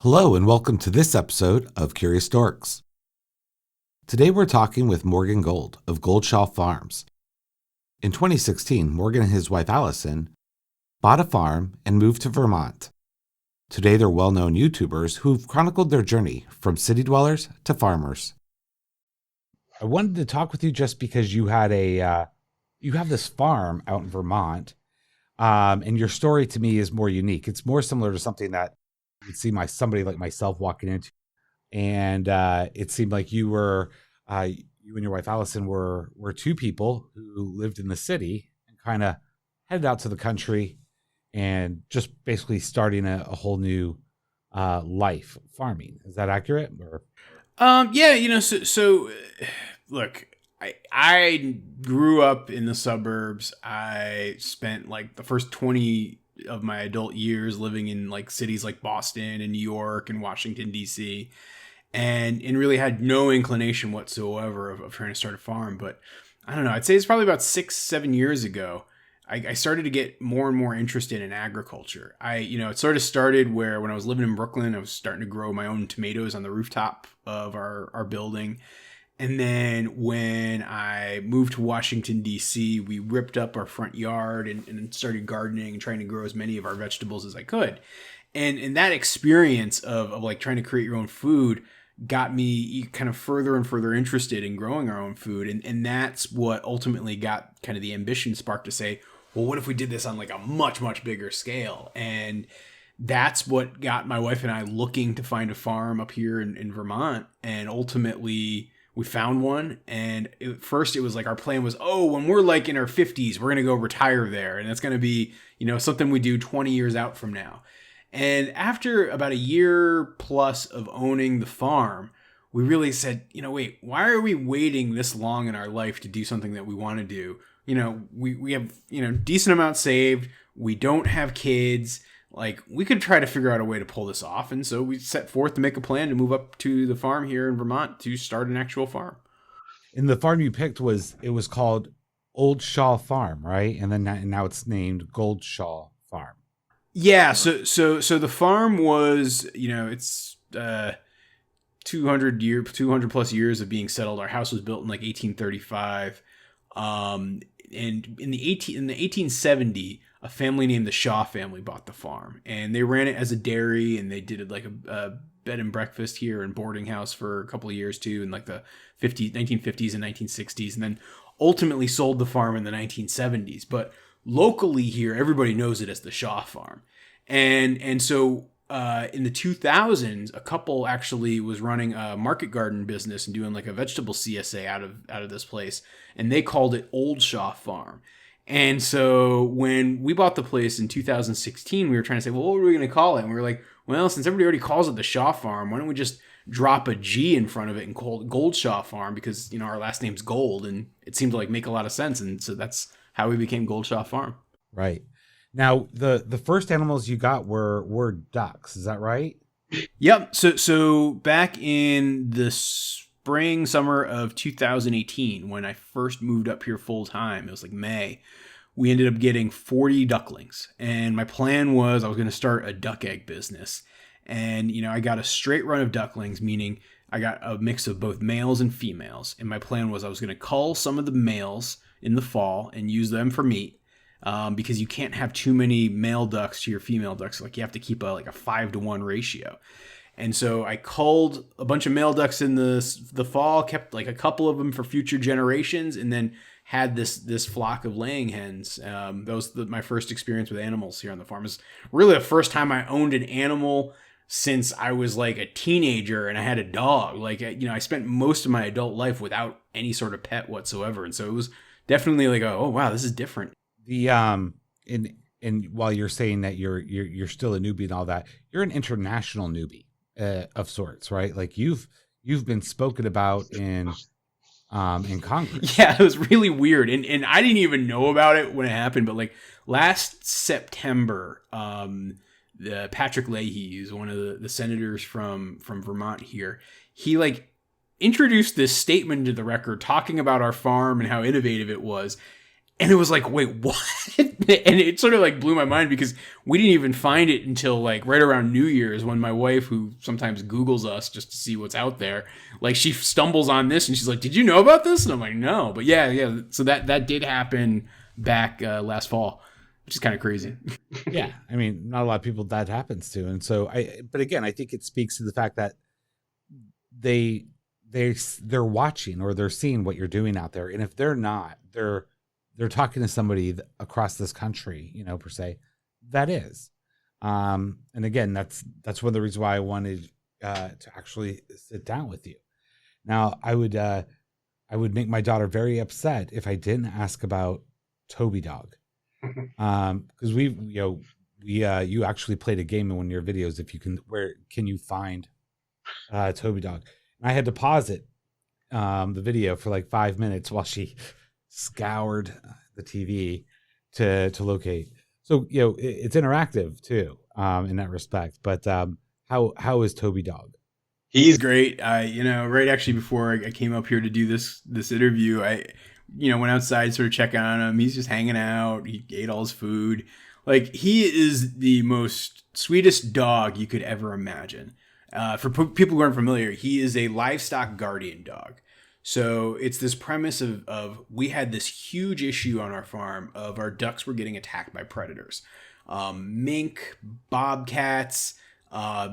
Hello and welcome to this episode of Curious Dorks. Today we're talking with Morgan Gold of Goldshaw Farms. In 2016, Morgan and his wife Allison bought a farm and moved to Vermont. Today they're well-known YouTubers who've chronicled their journey from city dwellers to farmers. I wanted to talk with you just because you had you have this farm out in Vermont, and your story to me is more unique. It's more similar to something that you would see somebody like myself walking into, and it seemed like you and your wife Allison were two people who lived in the city and kind of headed out to the country and just basically starting a whole new life farming. Is that accurate? Or Yeah, so look, I grew up in the suburbs. I spent like the first 20 of my adult years living in like cities like Boston and New York and Washington, D.C. And really had no inclination whatsoever of trying to start a farm. But I don't know, I'd say it's probably about 6-7 years ago, I started to get more and more interested in agriculture. It sort of started where when I was living in Brooklyn, I was starting to grow my own tomatoes on the rooftop of our building. And then when I moved to Washington, D.C., we ripped up our front yard and started gardening and trying to grow as many of our vegetables as I could. And that experience of like trying to create your own food got me kind of further and further interested in growing our own food. And that's what ultimately got kind of the ambition spark to say, well, what if we did this on like a much, much bigger scale? And that's what got my wife and I looking to find a farm up here in Vermont. And ultimately we found one. And at first it was like our plan was, when we're like in our 50s, we're going to go retire there. And that's going to be, something we do 20 years out from now. And after about a year plus of owning the farm, we really said, wait, why are we waiting this long in our life to do something that we want to do? We have, decent amount saved. We don't have kids. Like, we could try to figure out a way to pull this off. And so we set forth to make a plan to move up to the farm here in Vermont to start an actual farm. And the farm you picked was called Old Shaw Farm, right? And then now it's named Goldshaw Farm. Yeah. So the farm was, it's 200 plus years of being settled. Our house was built in like 1835. And in the 1870, a family named the Shaw family bought the farm, and they ran it as a dairy, and they did it like a bed and breakfast here and boarding house for a couple of years too, in like the 1950s and 1960s, and then ultimately sold the farm in the 1970s. But locally here, everybody knows it as the Shaw farm. And so in the 2000s, a couple actually was running a market garden business and doing like a vegetable CSA out of this place, and they called it Old Shaw Farm. And so when we bought the place in 2016, we were trying to say, well, what were we going to call it? And we were like, well, since everybody already calls it the Shaw Farm, why don't we just drop a G in front of it and call it Goldshaw Farm, because, our last name's Gold, and it seemed to like make a lot of sense. And so that's how we became Goldshaw Farm. Right. Now, the first animals you got were ducks. Is that right? Yep. So back in the summer of 2018, when I first moved up here full time, it was like May, we ended up getting 40 ducklings. And my plan was I was going to start a duck egg business. And, I got a straight run of ducklings, meaning I got a mix of both males and females. And my plan was I was going to cull some of the males in the fall and use them for meat. Because you can't have too many male ducks to your female ducks. Like, you have to keep a 5-to-1 ratio. And so I culled a bunch of male ducks in the fall, kept like a couple of them for future generations, and then had this flock of laying hens. That was my first experience with animals here on the farm. It was really the first time I owned an animal since I was like a teenager and I had a dog. Like, I spent most of my adult life without any sort of pet whatsoever. And so it was definitely like, oh wow, this is different. The and while you're saying that you're still a newbie and all that, you're an international newbie of sorts, right? Like you've been spoken about in Congress. Yeah, it was really weird, and I didn't even know about it when it happened. But like last September, the Patrick Leahy, who's one of the senators from Vermont here, he like introduced this statement to the record talking about our farm and how innovative it was. And it was like, wait, what? And it sort of like blew my mind because we didn't even find it until like right around New Year's when my wife, who sometimes Googles us just to see what's out there, like she stumbles on this and she's like, did you know about this? And I'm like, no. But yeah. So that did happen back last fall, which is kind of crazy. Yeah. I mean, not a lot of people that happens to. And so but again, I think it speaks to the fact that they're watching or they're seeing what you're doing out there. And if they're not, they're talking to somebody across this country, per se, that is. And again, that's one of the reasons why I wanted to actually sit down with you. Now, I would make my daughter very upset if I didn't ask about Toby Dog. Because you actually played a game in one of your videos. Where can you find Toby Dog? And I had to pause it, the video for like 5 minutes while she scoured the TV to locate. So, it's interactive too, in that respect. But how is Toby Dog? He's great. Right actually before I came up here to do this interview, I went outside, sort of check on him. He's just hanging out. He ate all his food. Like, he is the most sweetest dog you could ever imagine. For people who aren't familiar, he is a livestock guardian dog. So it's this premise of we had this huge issue on our farm of our ducks were getting attacked by predators. Mink, bobcats, I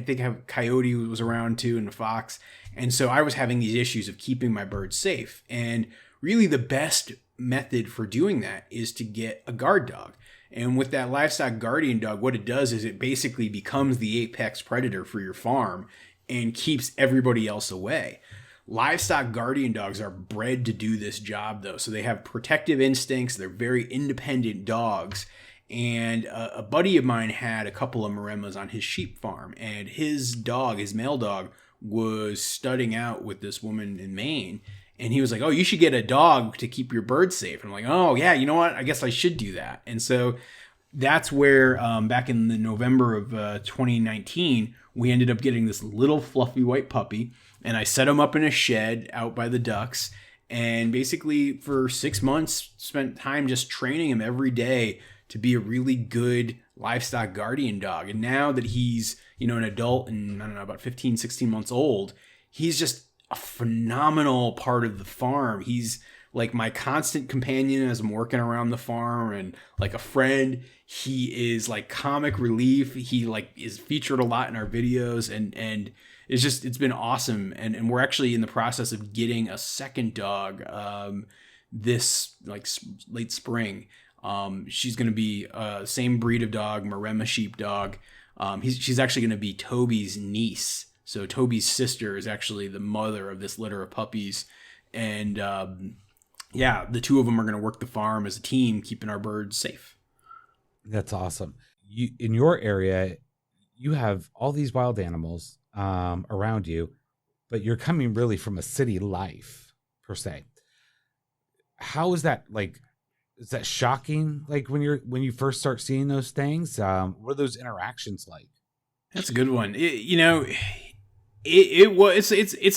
think a coyote was around too, and a fox. And so I was having these issues of keeping my birds safe. And really the best method for doing that is to get a guard dog. And with that livestock guardian dog, what it does is it basically becomes the apex predator for your farm and keeps everybody else away. Livestock guardian dogs are bred to do this job, though. So they have protective instincts. They're very independent dogs. And a buddy of mine had a couple of Maremmas on his sheep farm. And his male dog, was studying out with this woman in Maine. And he was like, oh, you should get a dog to keep your birds safe. And I'm like, oh, yeah, you know what? I guess I should do that. And so that's where back in the November of 2019, we ended up getting this little fluffy white puppy. And I set him up in a shed out by the ducks. And basically for 6 months, spent time just training him every day to be a really good livestock guardian dog. And now that he's, an adult and I don't know, about 15, 16 months old, he's just a phenomenal part of the farm. He's like my constant companion as I'm working around the farm and like a friend. He is like comic relief. He like is featured a lot in our videos and it's been awesome. And we're actually in the process of getting a second dog this like late spring. She's going to be same breed of dog, Maremma sheepdog. She's actually going to be Toby's niece. So Toby's sister is actually the mother of this litter of puppies. And the two of them are going to work the farm as a team, keeping our birds safe. That's awesome. In your area, you have all these wild animals around you, but you're coming really from a city life per se. How is that like? Is that shocking? Like when you first start seeing those things, what are those interactions like? That's a good one. It's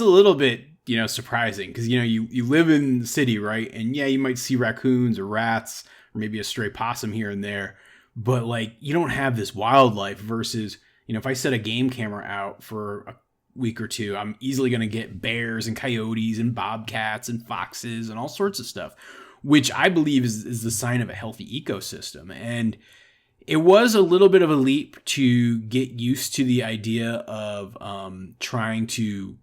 a little bit, surprising because, you live in the city, right? And yeah, you might see raccoons or rats or maybe a stray possum here and there, but like you don't have this wildlife versus, if I set a game camera out for a week or two, I'm easily going to get bears and coyotes and bobcats and foxes and all sorts of stuff, which I believe is the sign of a healthy ecosystem. And it was a little bit of a leap to get used to the idea of trying to,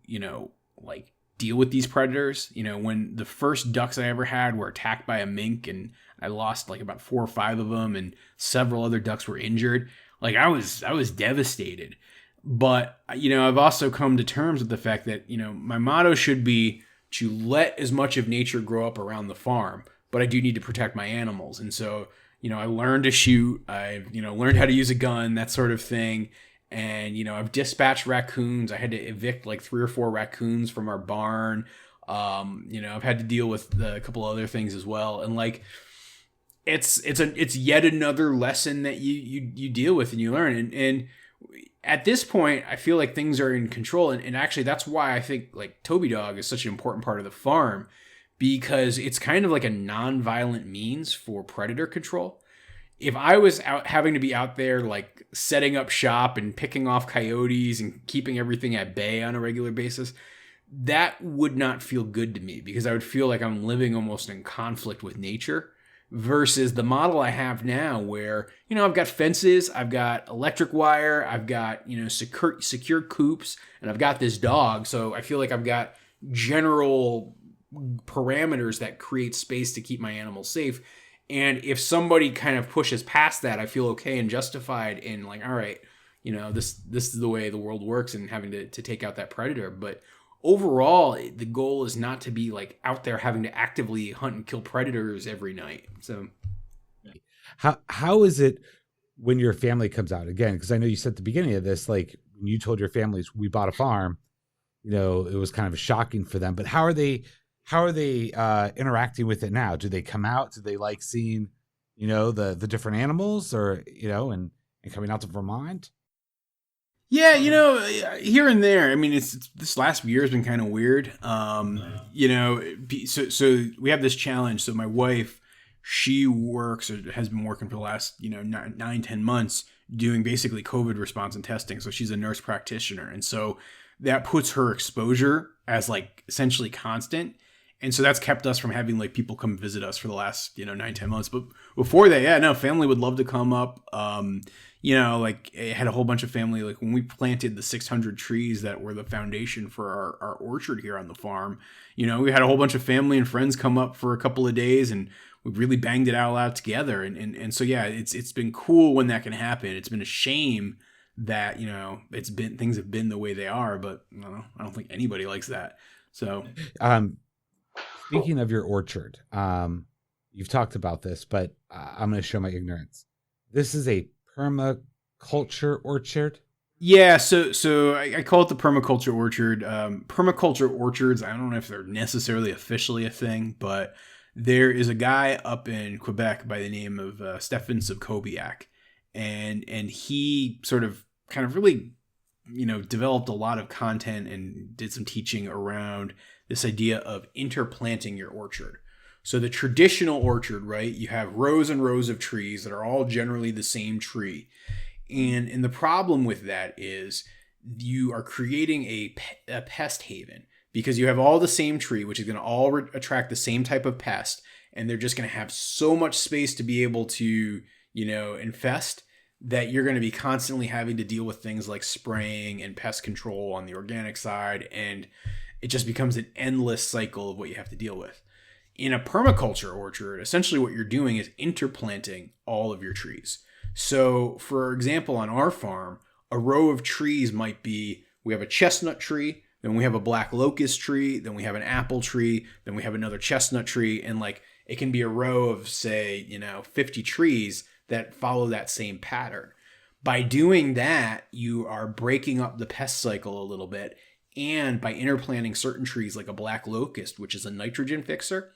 deal with these predators. When the first ducks I ever had were attacked by a mink and I lost like about 4 or 5 of them and several other ducks were injured, like I was devastated. But, I've also come to terms with the fact that, my motto should be to let as much of nature grow up around the farm, but I do need to protect my animals. And so, I learned to shoot, I've, learned how to use a gun, that sort of thing. And, I've dispatched raccoons. I had to evict like 3 or 4 raccoons from our barn. I've had to deal with a couple other things as well. And like, it's yet another lesson that you deal with and you learn. And at this point, I feel like things are in control. And actually, that's why I think like Toby Dog is such an important part of the farm, because it's kind of like a non-violent means for predator control. If I was out having to be out there like setting up shop and picking off coyotes and keeping everything at bay on a regular basis, that would not feel good to me, because I would feel like I'm living almost in conflict with nature, versus the model I have now where, I've got fences, I've got electric wire, I've got, secure coops, and I've got this dog. So I feel like I've got general parameters that create space to keep my animals safe. And if somebody kind of pushes past that, I feel okay and justified in like, all right, this is the way the world works, and having to take out that predator. But overall, the goal is not to be like out there having to actively hunt and kill predators every night. So how is it when your family comes out again? Because I know you said at the beginning of this, like when you told your families we bought a farm, it was kind of shocking for them. But how are they interacting with it now? Do they come out? Do they like seeing, the different animals, or, and coming out to Vermont? Yeah, here and there. I mean, it's this last year has been kind of weird. So we have this challenge. So my wife, she works, or has been working for the last, 9-10 months doing basically COVID response and testing. So she's a nurse practitioner. And so that puts her exposure as like essentially constant. And so that's kept us from having like people come visit us for the last, 9-10 months. But before that, family would love to come up. Like I had a whole bunch of family, like when we planted the 600 trees that were the foundation for our orchard here on the farm, we had a whole bunch of family and friends come up for a couple of days, and we really banged it all out together. And so, yeah, it's been cool when that can happen. It's been a shame that, things have been the way they are, but I don't think anybody likes that. So, speaking of your orchard, you've talked about this, but I'm going to show my ignorance. This is a permaculture orchard? Yeah, so I call it the permaculture orchard. Permaculture orchards, I don't know if they're necessarily officially a thing, but there is a guy up in Quebec by the name of Stefan Sobkowiak, and he sort of kind of really, developed a lot of content and did some teaching around this idea of interplanting your orchard. So the traditional orchard, right, you have rows and rows of trees that are all generally the same tree. And the problem with that is you are creating a pest haven, because you have all the same tree, which is going to all attract the same type of pest. And they're just going to have so much space to be able to, infest, that you're going to be constantly having to deal with things like spraying and pest control on the organic side. And it just becomes an endless cycle of what you have to deal with. In a permaculture orchard, essentially what you're doing is interplanting all of your trees. So, for example, on our farm, a row of trees might be, we have a chestnut tree, then we have a black locust tree, then we have an apple tree, then we have another chestnut tree, and like it can be a row of, say, 50 trees that follow that same pattern. By doing that, you are breaking up the pest cycle a little bit, and by interplanting certain trees like a black locust, which is a nitrogen fixer,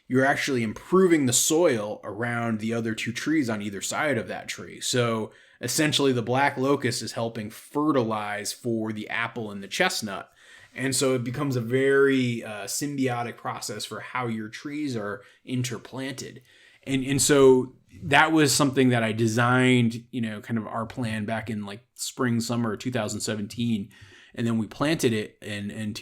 you're actually improving the soil around the other two trees on either side of that tree. So essentially the black locust is helping fertilize for the apple and the chestnut. And so it becomes a very symbiotic process for how your trees are interplanted. And so that was something that I designed, kind of our plan back in like spring, summer 2017. And then we planted it in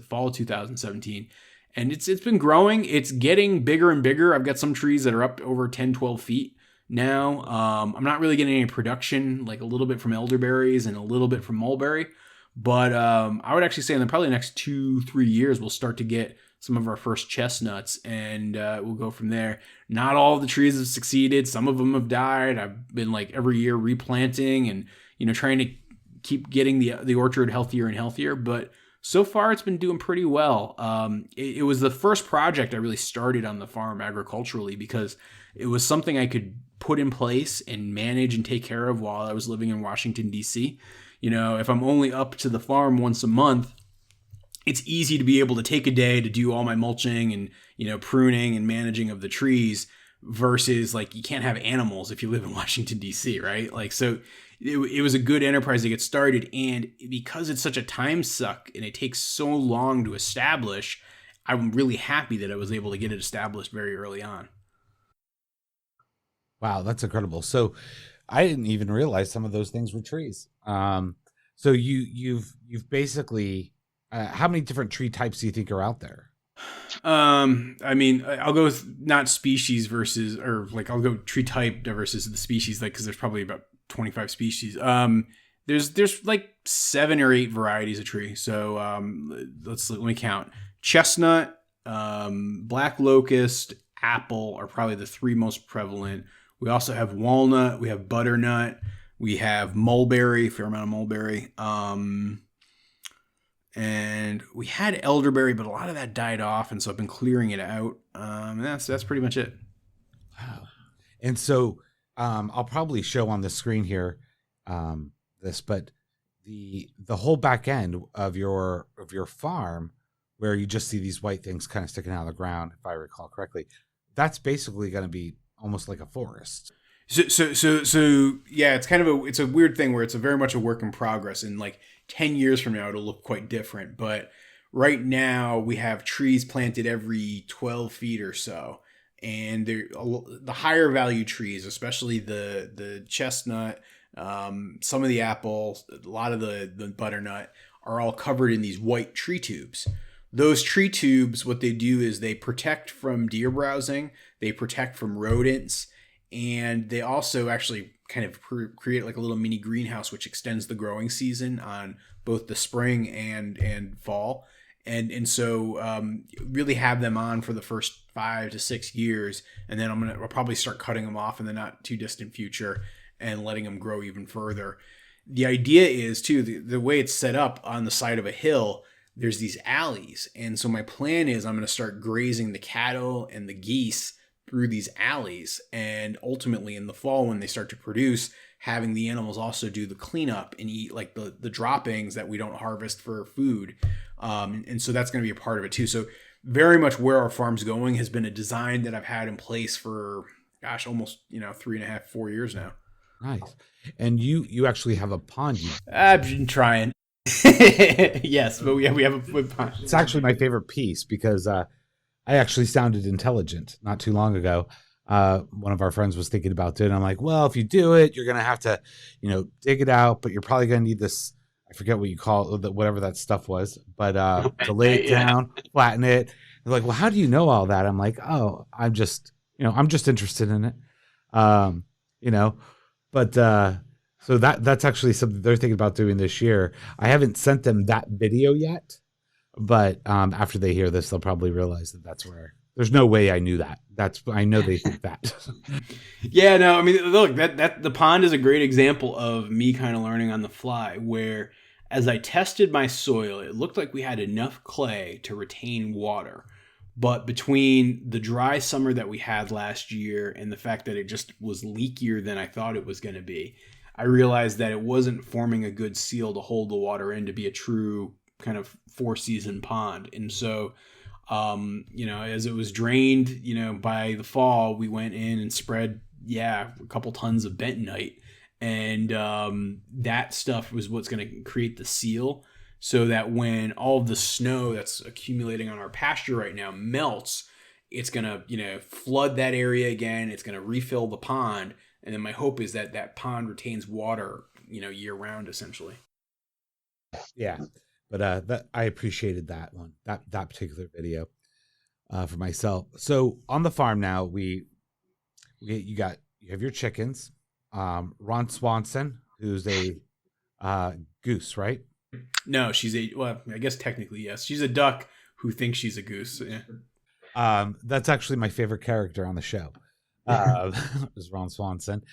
fall 2017. And it's been growing. It's getting bigger and bigger. I've got some trees that are up over 10, 12 feet now. I'm not really getting any production, like a little bit from elderberries and a little bit from mulberry. But I would actually say in probably the next 2-3 years, we'll start to get some of our first chestnuts, and we'll go from there. Not all of the trees have succeeded. Some of them have died. I've been like every year replanting and, trying to keep getting the orchard healthier and healthier. But so far, it's been doing pretty well. It was the first project I really started on the farm agriculturally, because it was something I could put in place and manage and take care of while I was living in Washington, D.C. If I'm only up to the farm once a month, it's easy to be able to take a day to do all my mulching and, pruning and managing of the trees, versus like you can't have animals if you live in Washington, D.C., right? Like, so it was a good enterprise to get started. And because it's such a time suck and it takes so long to establish, I'm really happy that I was able to get it established very early on. Wow, that's incredible. So I didn't even realize some of those things were trees. So you've basically how many different tree types do you think are out there? I mean, I'll go with not species versus, or like I'll go tree type versus the species, like because there's probably about 25 species. There's like 7 or 8 varieties of tree. So let me count: chestnut, black locust, apple are probably the 3 most prevalent. We also have walnut, we have butternut, we have mulberry, fair amount of mulberry. And we had elderberry, but a lot of that died off, and so I've been clearing it out. And that's pretty much it. Wow. And so I'll probably show on the screen here but the whole back end of your farm, where you just see these white things kind of sticking out of the ground, if I recall correctly, that's basically going to be almost like a forest. So yeah, it's a weird thing where it's very much a work in progress, and like 10 years from now it'll look quite different. But right now we have trees planted every 12 feet or so, and they're the higher value trees, especially the chestnut, some of the apple, a lot of the butternut, are all covered in these white tree tubes. Those tree tubes, what they do is they protect from deer browsing, they protect from rodents, and they also actually kind of create like a little mini greenhouse, which extends the growing season on both the spring and fall. And so really have them on for the first 5 to 6 years, and then I'll probably start cutting them off in the not too distant future and letting them grow even further. The idea is too, the way it's set up on the side of a hill, there's these alleys, and so my plan is I'm going to start grazing the cattle and the geese through these alleys, and ultimately in the fall when they start to produce, having the animals also do the cleanup and eat like the droppings that we don't harvest for food. And so that's going to be a part of it too. So very much where our farm's going has been a design that I've had in place for almost 3.5, 4 years now. Nice. And you actually have a pond. I've been trying. Yes, but we have a pond. It's actually my favorite piece because I actually sounded intelligent not too long ago. One of our friends was thinking about doing it. I'm like, well, if you do it, you're going to have to, dig it out, but you're probably going to need this. I forget what you call it, whatever that stuff was, but to lay it down, flatten it. They're like, well, how do you know all that? I'm like, oh, I'm just interested in it. But so that's actually something they're thinking about doing this year. I haven't sent them that video yet. But after they hear this, they'll probably realize that's where. There's no way I knew that. I know they think that. Yeah, no, I mean, look, that the pond is a great example of me kind of learning on the fly. Where, as I tested my soil, it looked like we had enough clay to retain water, but between the dry summer that we had last year and the fact that it just was leakier than I thought it was going to be, I realized that it wasn't forming a good seal to hold the water in to be a true kind of 4-season pond. And so as it was drained by the fall, we went in and spread a couple tons of bentonite, and that stuff was what's going to create the seal, so that when all of the snow that's accumulating on our pasture right now melts, it's going to flood that area again. It's going to refill the pond, and then my hope is that pond retains water year round, essentially. Yeah. But that I appreciated that one, that particular video for myself. So on the farm now, you have your chickens. Ron Swanson, who's a goose, right? No, I guess technically yes. She's a duck who thinks she's a goose. Yeah. That's actually my favorite character on the show. Is Ron Swanson.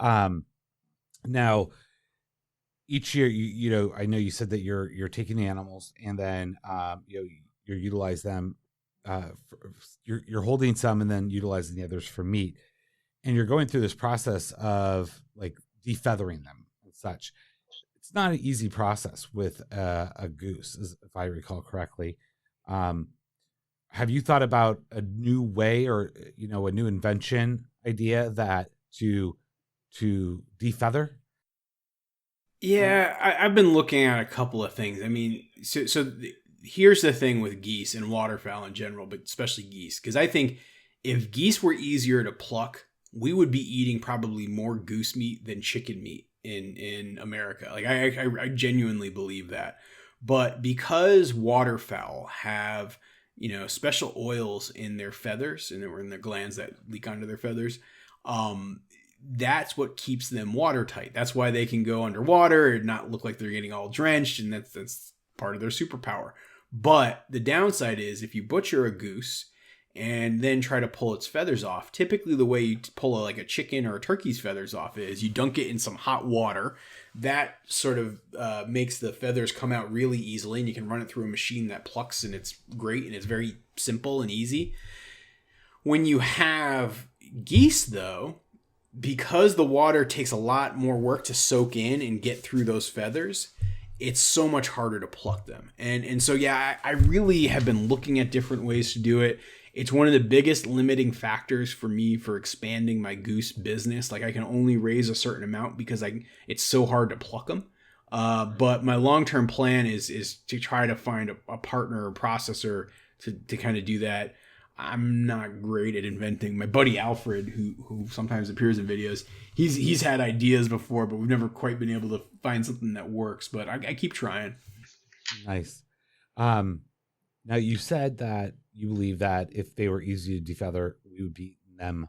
Now, each year, I know you said that you're taking the animals and then you utilize them. You're holding some and then utilizing the others for meat, and you're going through this process of like defeathering them and such. It's not an easy process with a goose, if I recall correctly. Have you thought about a new way or a new invention idea that to defeather? Yeah, I've been looking at a couple of things. I mean, so here's the thing with geese and waterfowl in general, but especially geese, because I think if geese were easier to pluck, we would be eating probably more goose meat than chicken meat in America. Like I genuinely believe that. But because waterfowl have, special oils in their feathers and in their glands that leak onto their feathers, that's what keeps them watertight. That's why they can go underwater and not look like they're getting all drenched, and that's part of their superpower. But the downside is if you butcher a goose and then try to pull its feathers off, typically the way you pull a chicken or a turkey's feathers off is you dunk it in some hot water. That sort of makes the feathers come out really easily, and you can run it through a machine that plucks, and it's great, and it's very simple and easy. When you have geese, though, because the water takes a lot more work to soak in and get through those feathers, it's so much harder to pluck them. And so, yeah, I really have been looking at different ways to do it. It's one of the biggest limiting factors for me for expanding my goose business. Like, I can only raise a certain amount because it's so hard to pluck them. But my long-term plan is to try to find a partner or processor to kind of do that. I'm not great at inventing. My buddy Alfred, who sometimes appears in videos, he's had ideas before, but we've never quite been able to find something that works. But I keep trying. Nice. Now you said that you believe that if they were easy to defeather, we would beat them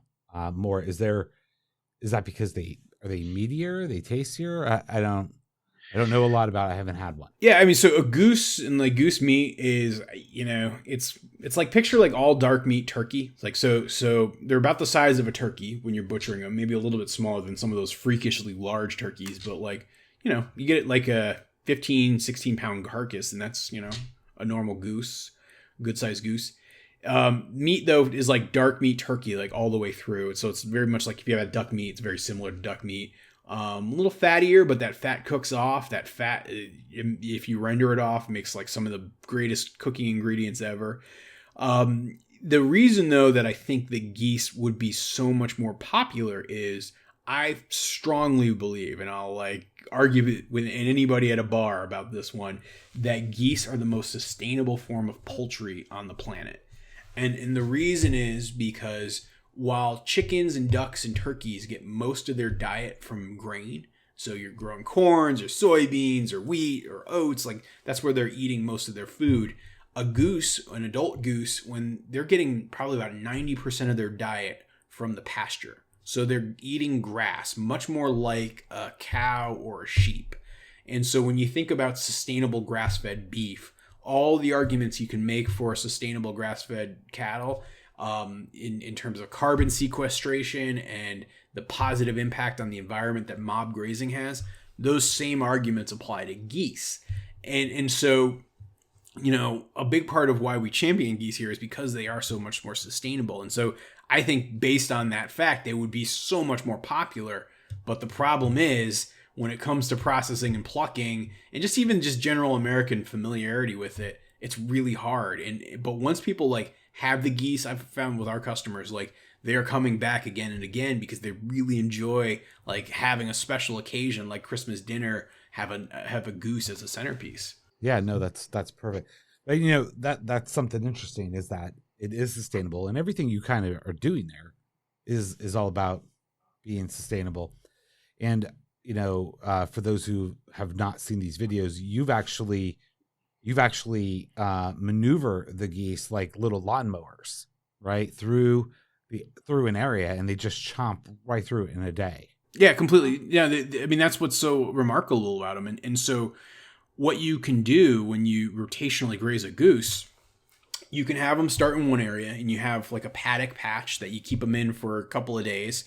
more. Is that because are they meatier? Are they tastier? I don't know a lot about it. I haven't had one. Yeah, I mean, so a goose and goose meat is, it's like picture all dark meat turkey. It's like, so they're about the size of a turkey when you're butchering them, maybe a little bit smaller than some of those freakishly large turkeys. But you get it like a 15, 16 pound carcass, and that's, a normal goose, good sized goose. Meat though is like dark meat turkey, like all the way through. So it's very much like if you have a duck meat, it's very similar to duck meat. A little fattier, but that fat cooks off. That fat, if you render it off, makes some of the greatest cooking ingredients ever. The reason though that I think the geese would be so much more popular is I strongly believe, and I'll argue with anybody at a bar about this one, that geese are the most sustainable form of poultry on the planet. And the reason is because while chickens and ducks and turkeys get most of their diet from grain, so you're growing corns or soybeans or wheat or oats, that's where they're eating most of their food. A goose, an adult goose, when they're getting probably about 90% of their diet from the pasture. So they're eating grass, much more like a cow or a sheep. And so when you think about sustainable grass-fed beef, all the arguments you can make for sustainable grass-fed cattle, in terms of carbon sequestration and the positive impact on the environment that mob grazing has, those same arguments apply to geese. And so, a big part of why we champion geese here is because they are so much more sustainable. And so I think based on that fact, they would be so much more popular. But the problem is when it comes to processing and plucking and just general American familiarity with it, it's really hard. But once people have the geese, I've found with our customers, they are coming back again and again because they really enjoy having a special occasion like Christmas dinner, have a goose as a centerpiece. Yeah, no, that's perfect. But that's something interesting is that it is sustainable, and everything you kind of are doing there is all about being sustainable. And for those who have not seen these videos, you've actually maneuver the geese like little lawnmowers, right, through an area, and they just chomp right through it in a day. Yeah, completely. Yeah, that's what's so remarkable about them. And so what you can do when you rotationally graze a goose, you can have them start in one area, and you have a paddock patch that you keep them in for a couple of days.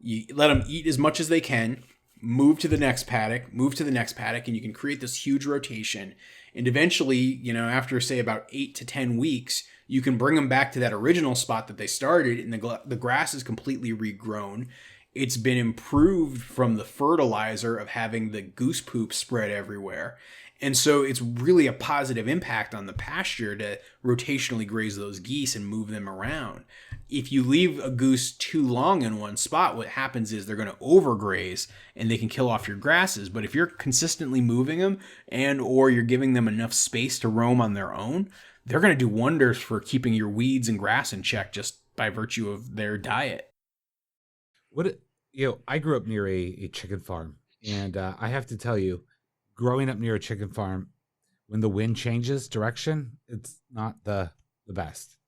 You let them eat as much as they can, move to the next paddock, and you can create this huge rotation. And eventually, after say about 8 to 10 weeks, you can bring them back to that original spot that they started, and the grass is completely regrown. it's been improved from the fertilizer of having the goose poop spread everywhere. And so it's really a positive impact on the pasture to rotationally graze those geese and move them around. If you leave a goose too long in one spot, what happens is they're going to overgraze and they can kill off your grasses. But if you're consistently moving them and or you're giving them enough space to roam on their own, they're going to do wonders for keeping your weeds and grass in check just by virtue of their diet. I grew up near a chicken farm, and I have to tell you, growing up near a chicken farm, when the wind changes direction, it's not the best.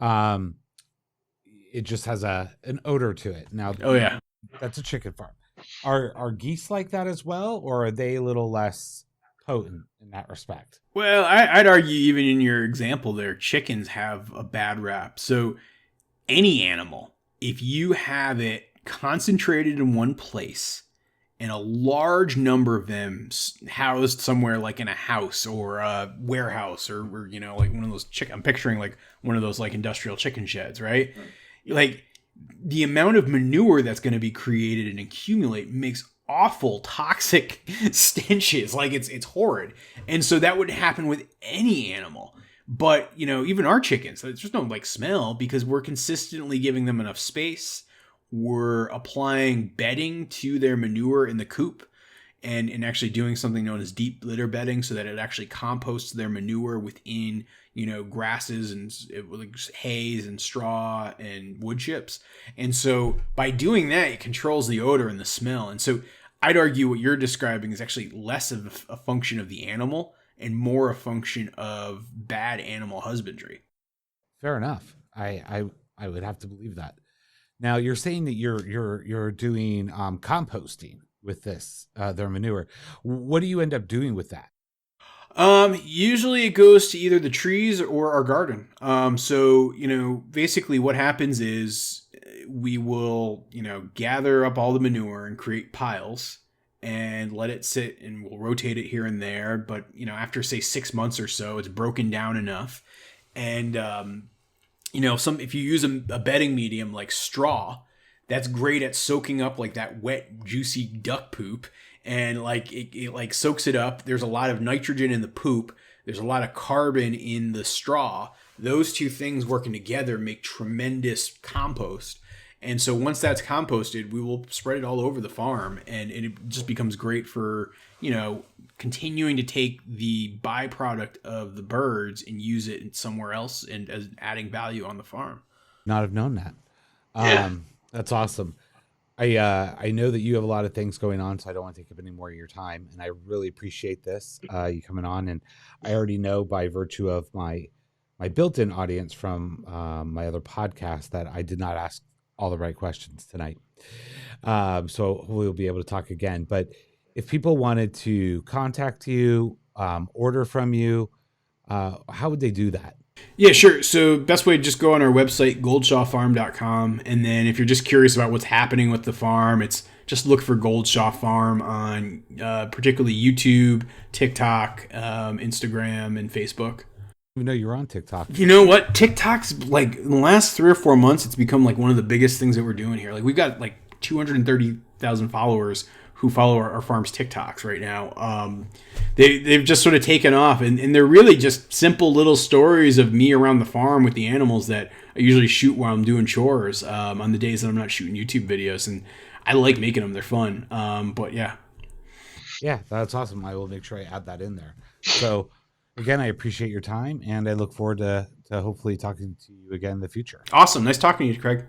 It just has an odor to it. Now, oh yeah, that's a chicken farm. Are geese like that as well, or are they a little less potent in that respect? Well, I'd argue even in your example there, chickens have a bad rap. So any animal, if you have it concentrated in one place and a large number of them housed somewhere like in a house or a warehouse or like one of those I'm picturing like one of those like industrial chicken sheds, right? Like the amount of manure that's going to be created and accumulate makes awful toxic stenches. Like it's horrid. And so that would happen with any animal. But, even our chickens, there's just no like smell because we're consistently giving them enough space. We're applying bedding to their manure in the coop and actually doing something known as deep litter bedding so that it actually composts their manure within, grasses and like hays and straw and wood chips. And so by doing that, it controls the odor and the smell. And so I'd argue what you're describing is actually less of a function of the animal and more a function of bad animal husbandry. Fair enough. I would have to believe that. Now you're saying that you're doing composting with this their manure. What do you end up doing with that? Usually it goes to either the trees or our garden. So basically what happens is we will gather up all the manure and create piles and let it sit, and we'll rotate it here and there. But after say 6 months or so, it's broken down enough, and if you use a bedding medium like straw, that's great at soaking up like that wet, juicy duck poop. And like it like soaks it up. There's a lot of nitrogen in the poop. There's a lot of carbon in the straw. Those two things working together make tremendous compost. And so once that's composted, we will spread it all over the farm, and it just becomes great for, continuing to take the byproduct of the birds and use it somewhere else and as adding value on the farm. Not have known that. Yeah. That's awesome. I know that you have a lot of things going on, so I don't want to take up any more of your time. And I really appreciate this, you coming on. And I already know by virtue of my built-in audience from my other podcast that I did not ask all the right questions tonight. So hopefully we'll be able to talk again. But if people wanted to contact you, order from you, how would they do that? Yeah, sure. So best way to just go on our website, goldshawfarm.com. And then if you're just curious about what's happening with the farm, it's just look for Goldshaw Farm on particularly YouTube, TikTok, Instagram, and Facebook. You know you're on TikTok. You know what? TikTok's like in the last 3 or 4 months, it's become like one of the biggest things that we're doing here. Like we've got like 230,000 followers who follow our farm's TikToks right now. They've just sort of taken off, and they're really just simple little stories of me around the farm with the animals that I usually shoot while I'm doing chores on the days that I'm not shooting YouTube videos. And I like making them. They're fun. But yeah. Yeah, that's awesome. I will make sure I add that in there. So again, I appreciate your time, and I look forward to hopefully talking to you again in the future. Awesome. Nice talking to you, Craig.